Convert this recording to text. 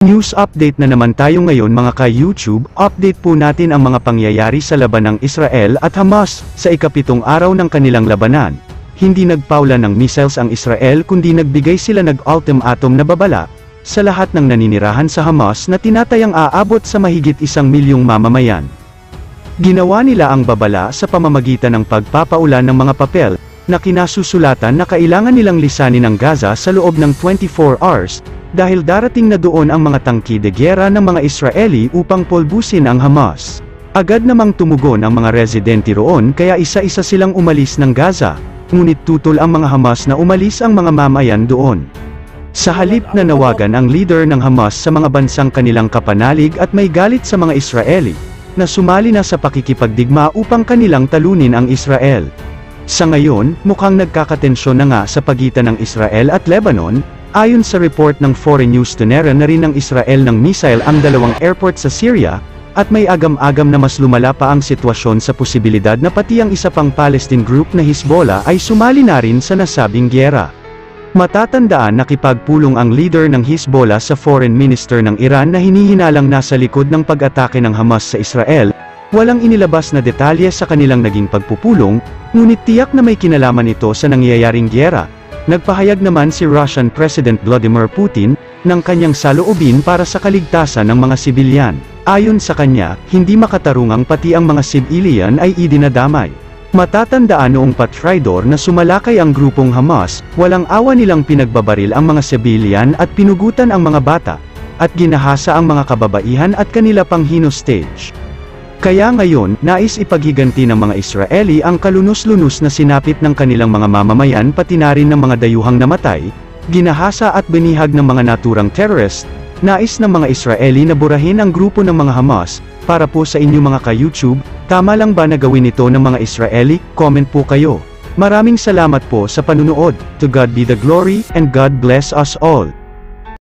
News update na naman tayo ngayon mga ka-YouTube. Update po natin ang mga pangyayari sa laban ng Israel at Hamas sa ikapitong araw ng kanilang labanan. Hindi nagpawla ng missiles ang Israel kundi nagbigay sila ultimatum na babala sa lahat ng naninirahan sa Hamas na tinatayang aabot sa mahigit 1 milyong mamamayan. Ginawa nila ang babala sa pamamagitan ng pagpapaulan ng mga papel na kinasusulatan na kailangan nilang lisanin ang Gaza sa loob ng 24 hours, dahil darating na doon ang mga tangki de gyera ng mga Israeli upang pulbusin ang Hamas. Agad namang tumugon ang mga residente roon kaya isa-isa silang umalis ng Gaza, ngunit tutol ang mga Hamas na umalis ang mga mamayan doon. Sa halip na nawagan ang leader ng Hamas sa mga bansang kanilang kapanalig at may galit sa mga Israeli, na sumali na sa pakikipagdigma upang kanilang talunin ang Israel. Sa ngayon, mukhang nagkakatensyon na nga sa pagitan ng Israel at Lebanon. Ayon sa report ng Foreign News, tinera na rin ng Israel ng missile ang 2 airport sa Syria, at may agam-agam na mas lumala pa ang sitwasyon sa posibilidad na pati ang isa pang Palestine group na Hezbollah ay sumali na rin sa nasabing gyera. Matatandaan nakipagpulong ang leader ng Hezbollah sa foreign minister ng Iran na hinihinalang nasa likod ng pag-atake ng Hamas sa Israel. Walang inilabas na detalye sa kanilang naging pagpupulong, ngunit tiyak na may kinalaman ito sa nangyayaring gyera. Nagpahayag naman si Russian President Vladimir Putin ng kanyang saloobin para sa kaligtasan ng mga sibilyan. Ayon sa kanya, hindi makatarungang pati ang mga sibilyan ay idinadamay. Matatandaan noong patraidor na sumalakay ang grupong Hamas, walang awa nilang pinagbabaril ang mga sibilyan at pinugutan ang mga bata, at ginahasa ang mga kababaihan at kanila pang hinostage. Kaya ngayon, nais ipaghiganti ng mga Israeli ang kalunos-lunos na sinapit ng kanilang mga mamamayan pati na rin ng mga dayuhang namatay, ginahasa at binihag ng mga naturang terrorist. Nais ng mga Israeli na burahin ang grupo ng mga Hamas. Para po sa inyo mga ka-YouTube, tama lang ba na gawin ito ng mga Israeli? Comment po kayo. Maraming salamat po sa panunood. To God be the glory, and God bless us all.